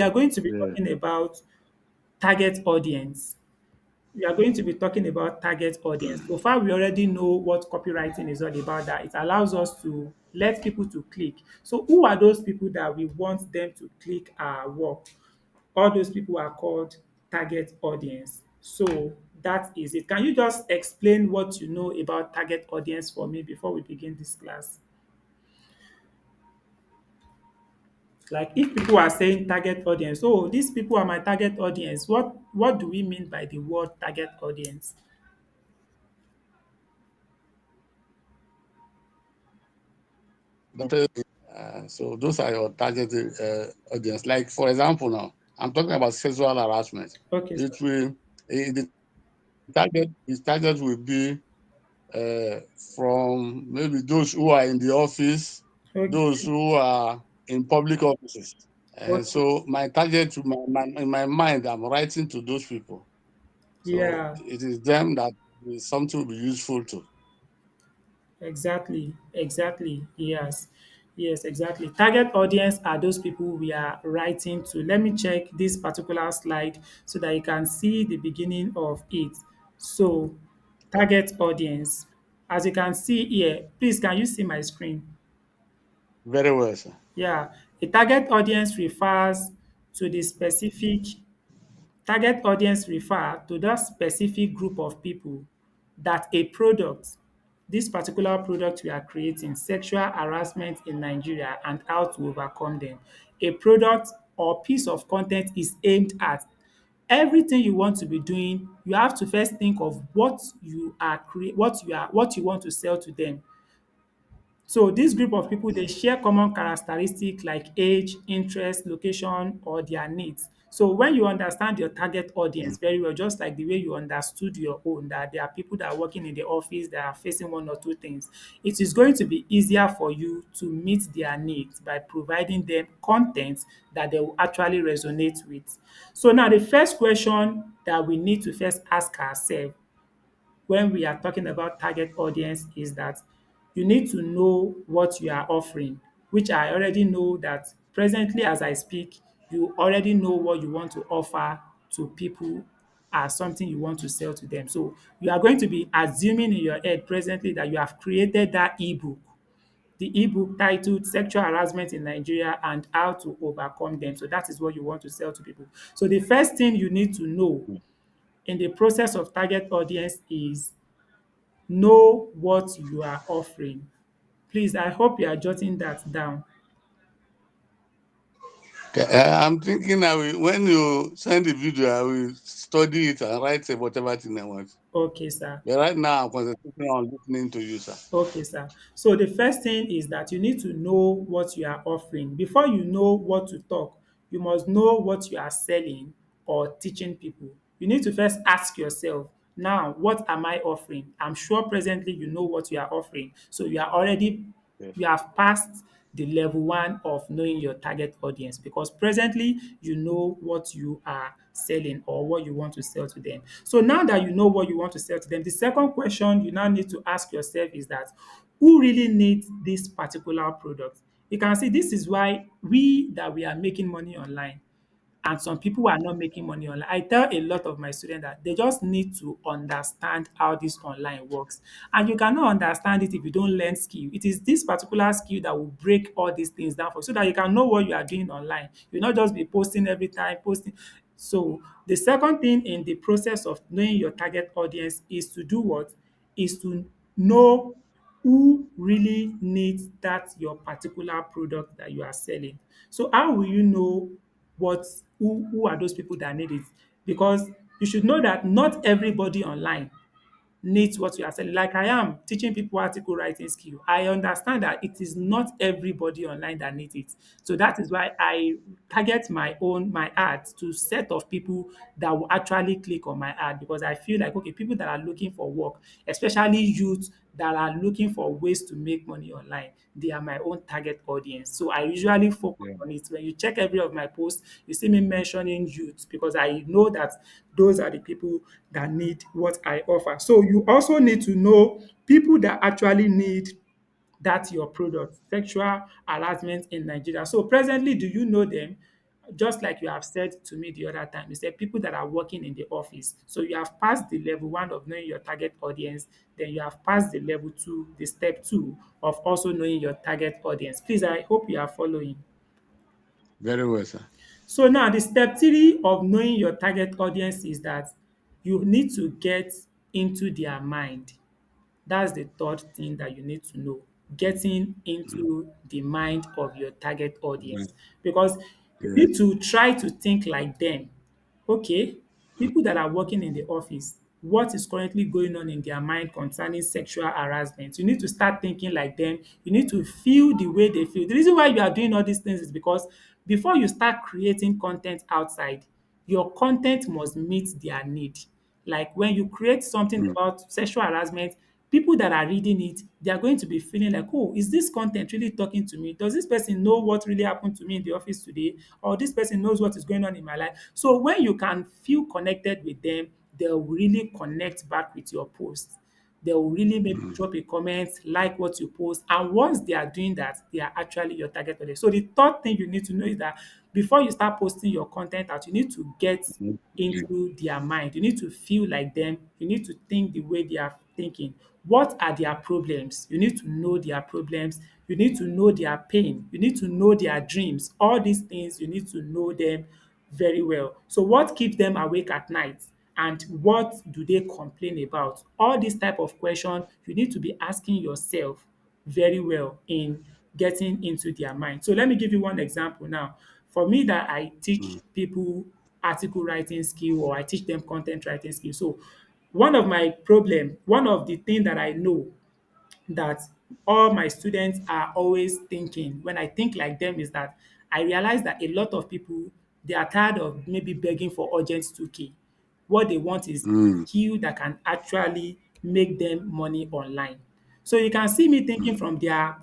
We are going to be Yeah. talking about target audience. We are going to be talking about target audience. So far, we already know what copywriting is all about, that it allows us to let people to click. So who are those people that we want them to click our work? All those people are called target audience. So that is it. Can you just explain what you know about target audience for me before we begin this class? Like if people are saying target audience, oh, these people are my target audience. What do we mean by the word target audience? So those are your target audience. Like for example, now I'm talking about sexual harassment. Okay, sir. It will the target will be uh, from maybe those who are in the office, those Okay. who are in public offices. And Okay. so my target in my mind, I'm writing to those people. So Yeah, it is them that is something will be useful to. exactly. Exactly. Yes. Yes, exactly. Target audience are those people we are writing to. Let me check this particular slide so that you can see the beginning of it. So, target audience. As you can see here, please can you see my screen? Very well, sir. Yeah, a target audience refers to the specific target audience refer to that specific group of people that a product, this particular product we are creating, sexual harassment in Nigeria and how to overcome them. A product or piece of content is aimed at. Everything you want to be doing, you have to first think of what you want to sell to them. So this group of people, they share common characteristics like age, interest, location, or their needs. So when you understand your target audience very well, just like the way you understood your own, that there are people that are working in the office that are facing one or two things, it is going to be easier for you to meet their needs by providing them content that they will actually resonate with. So now the first question that we need to first ask ourselves when we are talking about target audience is that you need to know what you are offering, which I already know that presently as I speak, you already know what you want to offer to people as something you want to sell to them. So you are going to be assuming in your head presently that you have created that ebook, the ebook titled Sexual Harassment in Nigeria and How to Overcome Them. So that is what you want to sell to people. So the first thing you need to know in the process of target audience is know what you are offering. Please, I hope you are jotting that down. Okay, I'm thinking when you send the video, I will study it and write whatever thing I want. Okay, sir. But right now, I'm concentrating on listening to you, sir. Okay, sir. So the first thing is that you need to know what you are offering. Before you know what to talk, you must know what you are selling or teaching people. You need to first ask yourself, now, what am I offering? I'm sure presently you know what you are offering. So Yes. you have passed the level one of knowing your target audience because presently you know what you are selling or what you want to sell to them. So now that you know what you want to sell to them, the second question you now need to ask yourself is that who really needs this particular product? You can see this is why we are making money online and some people are not making money online. I tell a lot of my students that they just need to understand how this online works. And you cannot understand it if you don't learn skill. It is this particular skill that will break all these things down for you so that you can know what you are doing online. You'll not just be posting every time, posting. So the second thing in the process of knowing your target audience is to do what? Is to know who really needs that your particular product that you are selling. So how will you know what who are those people that need it? Because you should know that not everybody online needs what you are selling. Like I am teaching people article writing skill. I understand that it is not everybody online that needs it. So that is why I target my ads to set of people that will actually click on my ad because I feel like okay, people that are looking for work, especially youth that are looking for ways to make money online, they are my own target audience. So I usually focus Yeah. on it. When you check every of my posts, you see me mentioning youth because I know that those are the people that need what I offer. So you also need to know people that actually need that your product, sexual harassment in Nigeria. So presently, do you know them? just like you have said to me the other time, you said people that are working in the office. So you have passed the level one of knowing your target audience, then you have passed the level two, the step two of also knowing your target audience. Please, I hope you are following. Very well, sir. So now the step three of knowing your target audience is that you need to get into their mind. That's the third thing that you need to know. Getting Mm. into the mind of your target Right. audience. Because you Yes. need to try to think like them. Okay, people that are working in the office, what is currently going on in their mind concerning sexual harassment? You need to start thinking like them. You need to feel the way they feel. The reason why you are doing all these things is because before you start creating content outside, your content must meet their need. Like when you create something Mm. about sexual harassment, people that are reading it, they are going to be feeling like, oh, is this content really talking to me? Does this person know what really happened to me in the office today? Or this person knows what is going on in my life? So when you can feel connected with them, they'll really connect back with your post. They will really maybe Mm. drop a comment, like what you post. And once they are doing that, they are actually your target audience. So the third thing you need to know is that before you start posting your content out, you need to get Okay. into their mind. You need to feel like them. You need to think the way they are thinking. What are their problems? You need to know their problems. You need to know their pain. You need to know their dreams. All these things, you need to know them very well. So what keeps them awake at night? And what do they complain about? All these type of question you need to be asking yourself very well in getting into their mind. So let me give you one example now. For me that I teach Mm. people article writing skill or I teach them content writing skill. So one of the thing that I know that all my students are always thinking when I think like them is that I realize that a lot of people they are tired of maybe begging for urgent 2K. What they want is Mm. skill that can actually make them money online. So you can see me thinking Mm.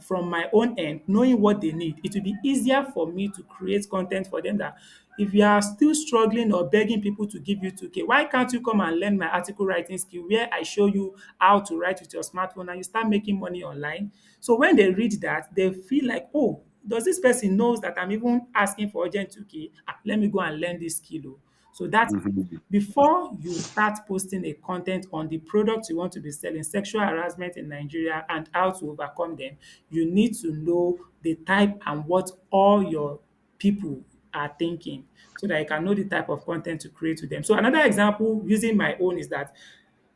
from my own end, knowing what they need. It will be easier for me to create content for them that if you are still struggling or begging people to give you 2K, why can't you come and learn my article writing skill where I show you how to write with your smartphone and you start making money online? So when they read that, they feel like, oh, does this person knows that I'm even asking for urgent 2K? Ah, let me go and learn this skill. Oh. So that is it. Mhm. Before you start posting a content on the product you want to be selling, sexual harassment in Nigeria and how to overcome them, you need to know the type and what all your people are thinking so that you can know the type of content to create to them. So another example using my own is that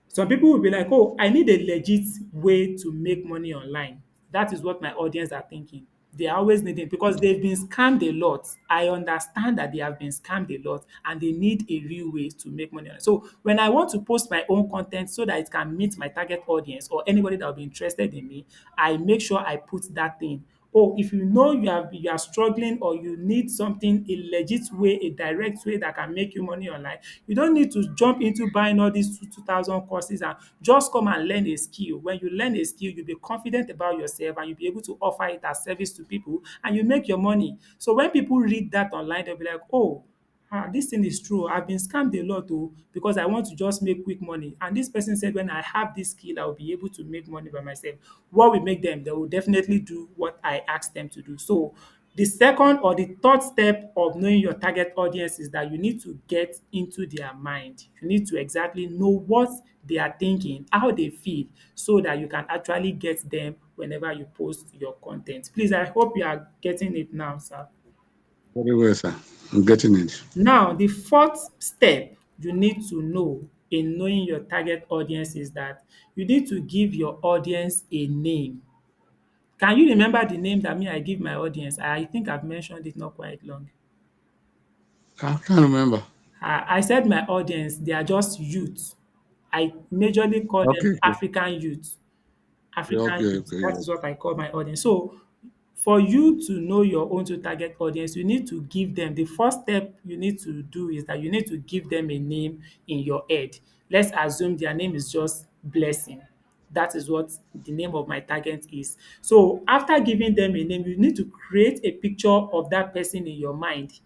some people will be like, oh, I need a legit way to make money online. That is what my audience are thinking. They are always needing because they've been scammed a lot. I understand that they have been scammed a lot and they need a real way to make money. So when I want to post my own content so that it can meet my target audience or anybody that will be interested in me, I make sure I put that thing. Oh, if you know you are struggling or you need something a legit way, a direct way that can make you money online, you don't need to jump into buying all these 2,000 courses and just come and learn a skill. When you learn a skill, you'll be confident about yourself and you'll be able to offer it as service to people and you make your money. So when people read that online, they'll be like, oh, this thing is true. I've been scammed a lot because I want to just make quick money. And this person said, when I have this skill, I'll be able to make money by myself. What will make them? They will definitely do what I asked them to do. So the second or the third step of knowing your target audience is that you need to get into their mind. You need to exactly know what they are thinking, how they feel, so that you can actually get them whenever you post your content. Please, I hope you are getting it now, sir. Very well, sir. I'm getting it. Now, the fourth step you need to know in knowing your target audience is that you need to give your audience a name. Can you remember the name that me I give my audience? I think I've mentioned it not quite long. I can't remember. I said my audience, they are just youth. I majorly call them Okay. Okay. African youth. African Okay. youth. Okay. That is what I call my audience. So for you to know your own to target audience, you need to give them the first step you need to do is that you need to give them a name in your head. Let's assume their name is just Blessing. That is what the name of my target is. So after giving them a name, you need to create a picture of that person in your mind.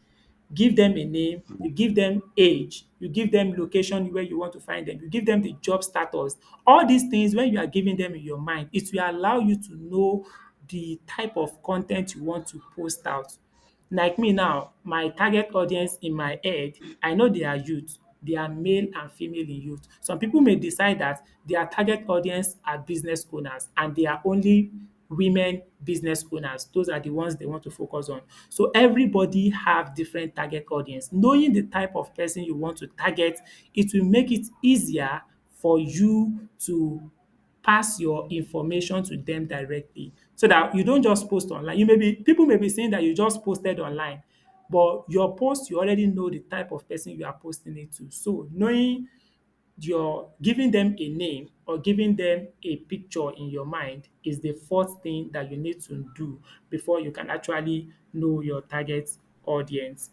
Give them a name, you give them age, you give them location where you want to find them, you give them the job status. All these things, when you are giving them in your mind, it will allow you to know the type of content you want to post out. Like me now, my target audience in my head, I know they are youth. They are male and female in youth. Some people may decide that their target audience are business owners and they are only women business owners. Those are the ones they want to focus on. So everybody have different target audience. Knowing the type of person you want to target, it will make it easier for you to pass your information to them directly so that you don't just post online. You may be people may be saying that you just posted online, but your post you already know the type of person you are posting it to. So knowing your giving them a name or giving them a picture in your mind is the first thing that you need to do before you can actually know your target audience.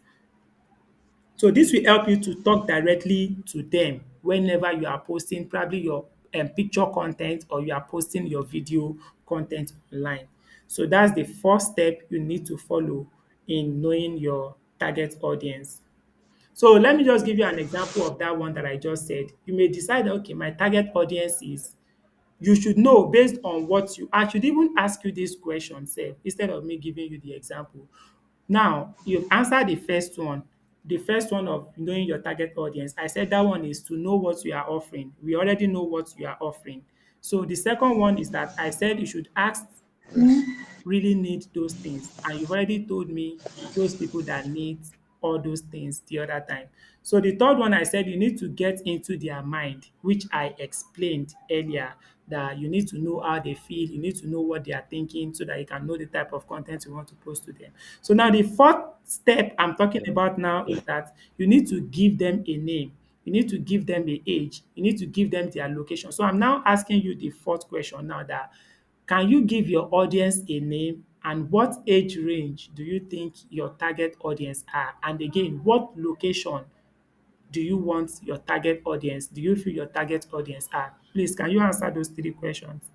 So this will help you to talk directly to them whenever you are posting probably your picture content or you are posting your video content online. So that's the first step you need to follow in knowing your target audience. So let me just give you an example of that one that I just said. You may decide, okay, my target audience is you should know based on what you I should even ask you this question sef instead of me giving you the example. Now you've answered the first one of knowing your target audience. I said that one is to know what you are offering. We already know what you are offering. So the second one is that I said you should ask who really need those things, and you've already told me those people that need all those things the other time. So the third one I said you need to get into their mind, which I explained earlier, that you need to know how they feel, you need to know what they are thinking so that you can know the type of content you want to post to them. So now the fourth step I'm talking about now is that you need to give them a name. You need to give them a age. You need to give them their location. So I'm now asking you the fourth question now, that can you give your audience a name, and what age range do you think your target audience are? And again, what location do you want your target audience? Do you feel your target audience are? Please, can you answer those three questions?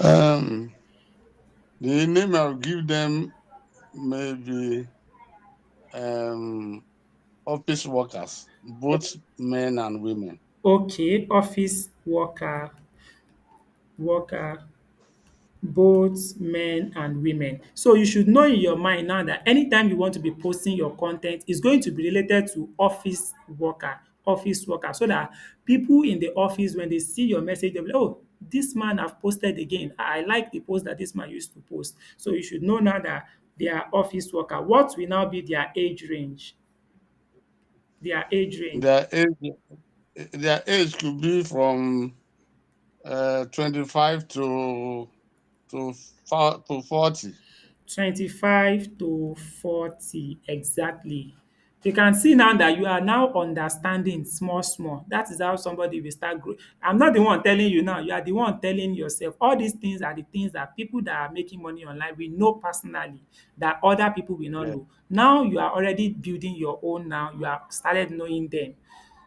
Um, the name I'll give them maybe um, office workers, both men and women. Okay, office worker, both men and women. So you should know in your mind now that anytime you want to be posting your content, it's going to be related to office worker, so that people in the office, when they see your message, they'll be like, oh, this man have posted again. I like the post that this man used to post. So you should know now that they are office worker. What will now be their age range? Their age range. Their age, their age could be from 25 to 40. 25 to 40 exactly. You can see now that you are now understanding small small. That is how somebody will start growing. I'm not the one telling you now, you are the one telling yourself. All these things are the things that people that are making money online will know personally, that other people will not Yeah. know. Now you are already building your own now, you have started knowing them.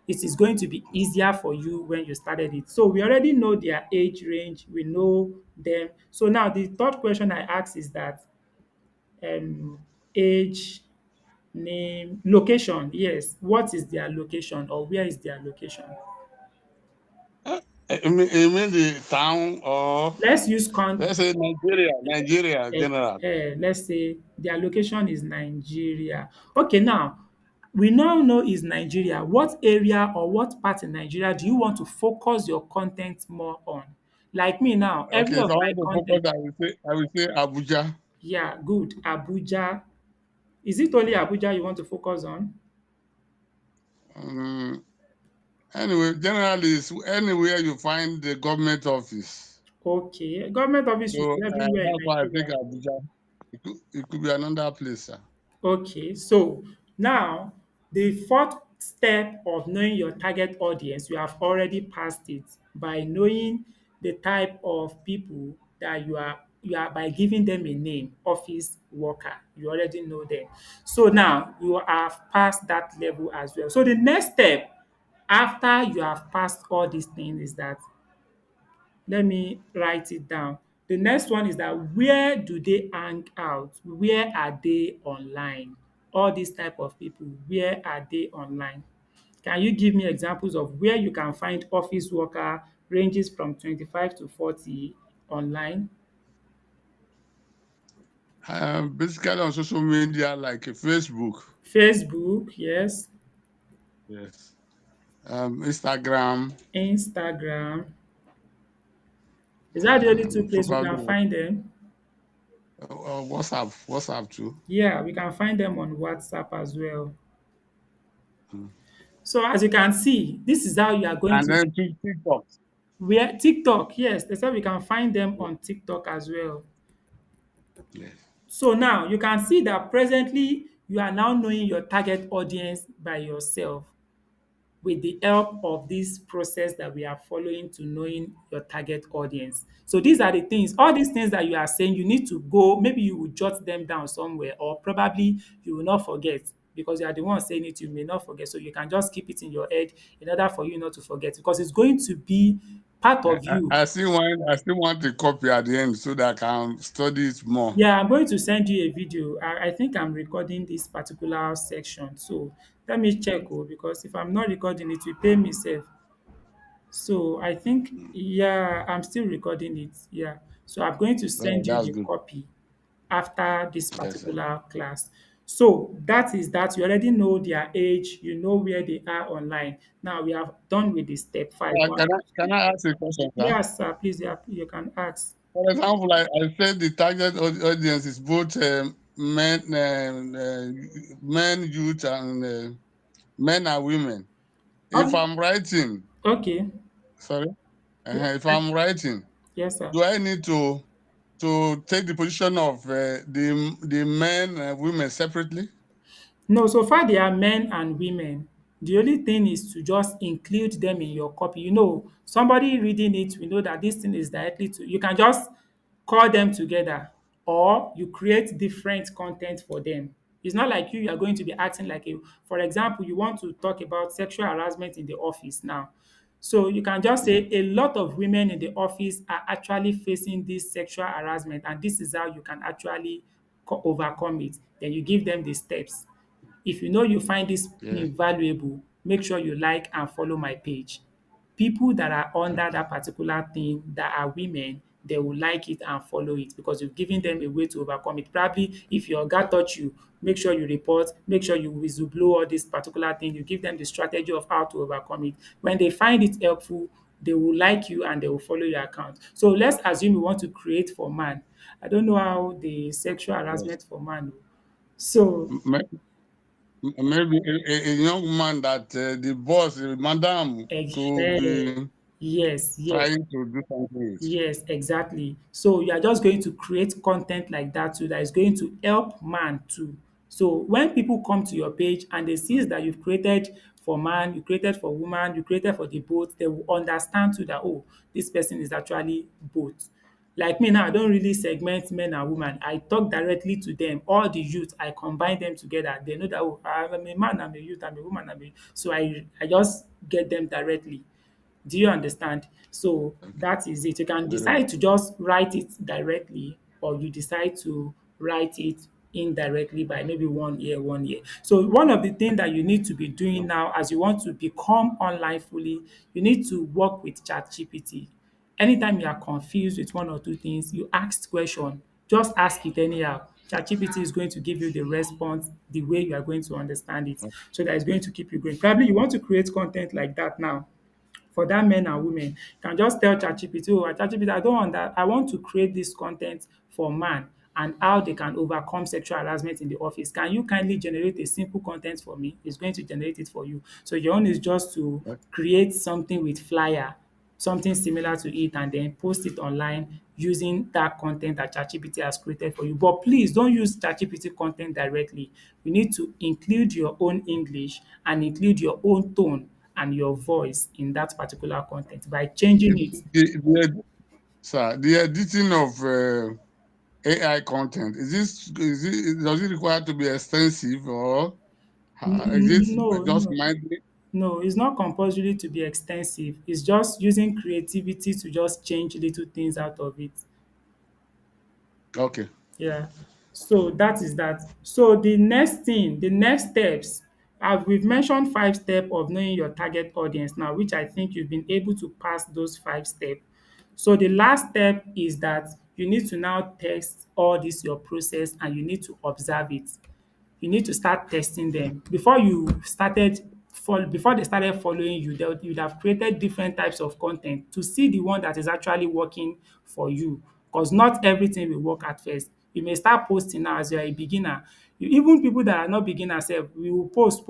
It is going to be easier for you when you started it. So we already know their age range, we know them. So now the third question I ask is that um age, name, location. Yes, what is their location or where is their location? You mean the town, or Let's use let's say Nigeria general. let's say their location is Nigeria. Okay, now we now know is Nigeria. What area or what part in Nigeria do you want to focus your content more on? Like me now, every Okay, if of I my want to content, focus, I will say Abuja. yeah, good. Abuja. Is it only Abuja you want to focus on? Um, anyway, generally, it's anywhere you find the government office. Okay, government office So should be everywhere in that's why I think Nigeria. Abuja. It could be another place, sir. Okay, so now the fourth step of knowing your target audience, you have already passed it by knowing the type of people that you are by giving them a name, office worker. You already know them. So now you have passed that level as well. So the next step after you have passed all these things is that let me write it down. The next one is that where do they hang out? Where are they online? All these type of people, where are they online? Can you give me examples of where you can find office worker ranges from 25 to 40 online? Basically on social media like Facebook, Facebook, yes, yes, Instagram, Instagram. Is that the only two places we can probably find them? WhatsApp too. Yeah, we can find them on WhatsApp as well. Mm. So as you can see, this is how you are going And to then TikTok. where TikTok, yes, they said we can find them Yes. on TikTok as well. Yes. So now you can see that presently you are now knowing your target audience by yourself with the help of this process that we are following to knowing your target audience. So these are the things, all these things that you are saying, you need to go, maybe you will jot them down somewhere, or probably you will not forget because you are the one saying it, you may not forget. So you can just keep it in your head in order for you not to forget because it's going to be part I, of I you. I still want the copy at the end so that I can study it more. Yeah, I'm going to send you a video. I think I'm recording this particular section. So let me check because if I'm not recording it will pay me safe. So I think, yeah, I'm still recording it. Yeah. So I'm going to Oh, send you that's the good. copy after this Yes, sir. particular class. So that is that. You already know their age, you know where they are online. Now we have done with the step five. One. Can I ask a question, sir? Yes, sir. Please, yeah, you can ask. For example, I said the target audience is both men, youth, and men and women. If Okay. I'm writing, Okay. sorry, Yeah. if I'm writing, Yes, sir. do I need to take the position of the men and women separately? No, so far they are men and women. The only thing is to just include them in your copy. You know, somebody reading it, we know that this thing is directly to you can just call them together or you create different content for them. It's not like you are going to be acting like a, for example, you want to talk about sexual harassment in the office now. So you can just Mm. say a lot of women in the office are actually facing this sexual harassment, and this is how you can actually overcome it. Then you give them the steps. If you know you find this Yes. thing valuable, make sure you like and follow my page. People that are under Okay. that particular thing that are women, they will like it and follow it because you've given them a way to overcome it. Probably if your oga touch you, make sure you report, make sure you whistleblow all this particular thing. You give them the strategy of how to overcome it. When they find it helpful, they will like you and they will follow your account. So let's assume you want to create for man. I don't know how the sexual Yes. harassment for man. So M- Maybe a young man that the boss, the madam, could eh, be yes, yes. trying to do something with. Yes, exactly. So you are just going to create content like that too that is going to help man too. So when people come to your page and they see Mm. that you've created for man, you created for woman, you created for the both, they will understand too that oh, this person is actually both. Like me now, I don't really segment men and women. I talk directly to them. All the youth, I combine them together. They know that oh, I'm a man, I'm a youth, I'm a woman, I'm a so I just get them directly. Do you understand? So Okay. that is it. You can Very well. decide to just write it directly, or you decide to write it indirectly by maybe 1 year, 1 year. So one of the things that you need to be doing now as you want to become online fully, you need to work with ChatGPT. Anytime you are confused with one or two things, you ask question. Just ask it anyhow. ChatGPT is going to give you the response the way you are going to understand it. So that is going to keep you going. Probably you want to create content like that now for that men and women. You can just tell ChatGPT, oh, ChatGPT, I don't want that. I want to create this content for man and how they can overcome sexual harassment in the office. Can you kindly generate a simple content for me? It's going to generate it for you. So your own is just to Okay. create something with flyer, something similar to it, and then post it online using that content that ChatGPT has created for you. But please don't use ChatGPT content directly. You need to include your own English and include your own tone and your voice in that particular content by changing it. Sir, the editing of AI content does it require to be extensive or is No, it just no, mindly? no, it's not compulsory to be extensive. It's just using creativity to just change little things out of it. Okay. Yeah. So that is that. So the next thing, the next steps, we've mentioned 5 steps of knowing your target audience now, which I think you've been able to pass those 5 steps. So the last step is that you need to now test all this your process and you need to observe it. You need to start testing them before before they started following you. You'd have created different types of content to see the one that is actually working for you, because not everything will work at first. You may start posting now as you are a beginner. Even people that are not beginners sef, we will post.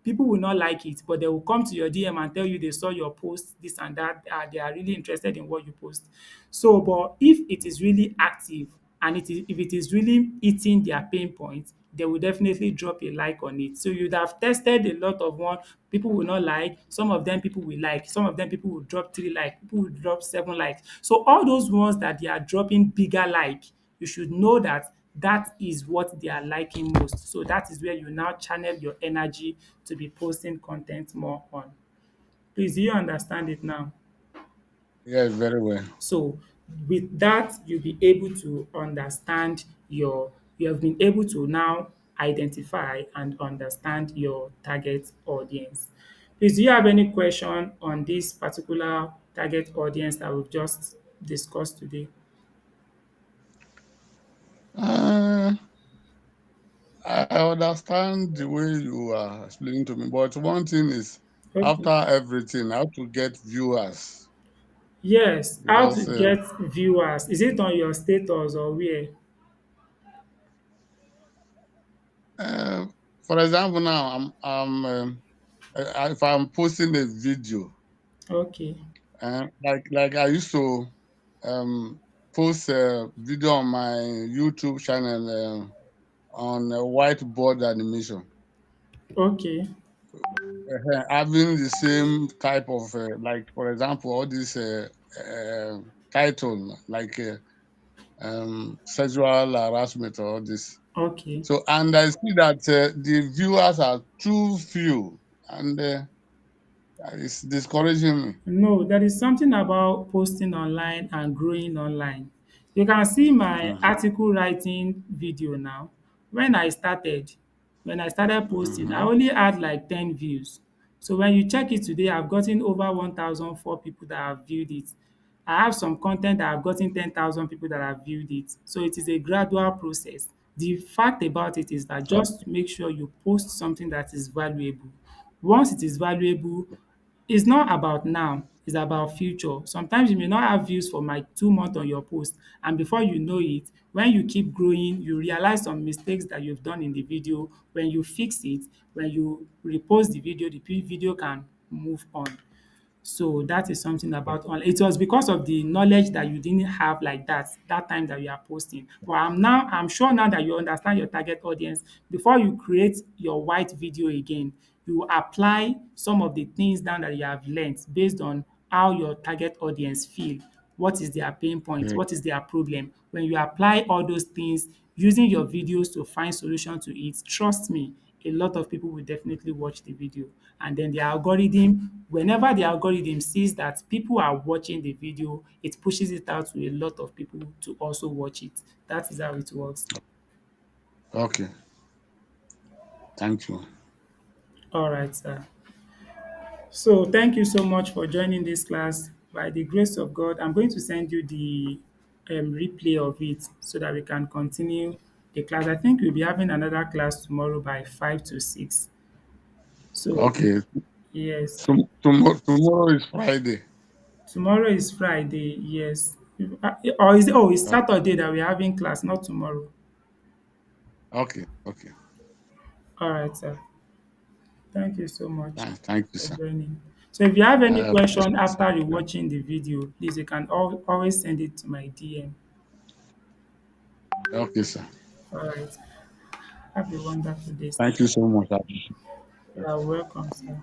People will not like it, but they will come to your DM and tell you they saw your post, this and that, they are really interested in what you post. So, but if it is really active and if it is really hitting their pain point, they will definitely drop a like on it. So you'd have tested a lot of one. People will not like, some of them people will like, some of them people will drop 3 like, people will drop 7 likes. So all those ones that they are dropping bigger like, you should know that that is what they are liking most. So that is where you now channel your energy to be posting content more on. Please, do you understand it now? Yes, very well. So with that, you'll be able to understand you have been able to now identify and understand your target audience. Please, do you have any question on this particular target audience that we've just discussed today? Uh, I understand the way you are explaining to me, but one thing is, after Okay. everything, how to get viewers? Yes, how to Because, get viewers. Is it on your status or where? uh, for example, now if I'm posting a video, Okay. like I used to um, post a video on my YouTube channel on a whiteboard animation. Okay. Having the same type of like for example all this title like sexual harassment or all this, Okay. so and I see that the viewers are too few, and it's discouraging me. No, there is something about posting online and growing online. You can see my Mm-hmm. article writing video now. When I started, when I started posting, I Mm-hmm. only had like 10 views. So when you check it today, I've gotten over 1,004 people that have viewed it. I have some content that I've gotten 10,000 people that have viewed it. So it is a gradual process. The fact about it is that just make sure you post something that is valuable. Once it is valuable, it's not about now, it's about future. Sometimes you may not have views for like 2 months on your post, and before you know it, when you keep growing, you realize some mistakes that you've done in the video. When you fix it, when you repost the video, the video can move on. So that is something about online. It was because of the knowledge that you didn't have like that time that you are posting. But I'm sure now that you understand your target audience, before you create your white video again, you apply some of the things down that you have learnt based on how your target audience feel. What is their pain point? Okay. What is their problem? When you apply all those things using your videos to find solution to it, trust me, a lot of people will definitely watch the video. And then the algorithm, whenever the algorithm sees that people are watching the video, it pushes it out to a lot of people to also watch it. That is how it works. Okay, thank you. All right, sir. So thank you so much for joining this class. By the grace of God, I'm going to send you the replay of it so that we can continue the class. I think we'll be having another class tomorrow by 5 to 6. So, Okay, yes, tomorrow is Friday. tomorrow is Friday. Yes. Or is it, oh, it's Okay, Saturday that we're having class, not tomorrow. okay. All right, sir. Thank you so much Thank you, for sir. joining. So if you have any I question appreciate after it. rewatching the video, please you can always send it to my DM. Okay, sir. All right. Have a wonderful day, sir. Thank you so much. I appreciate it. You're welcome, sir.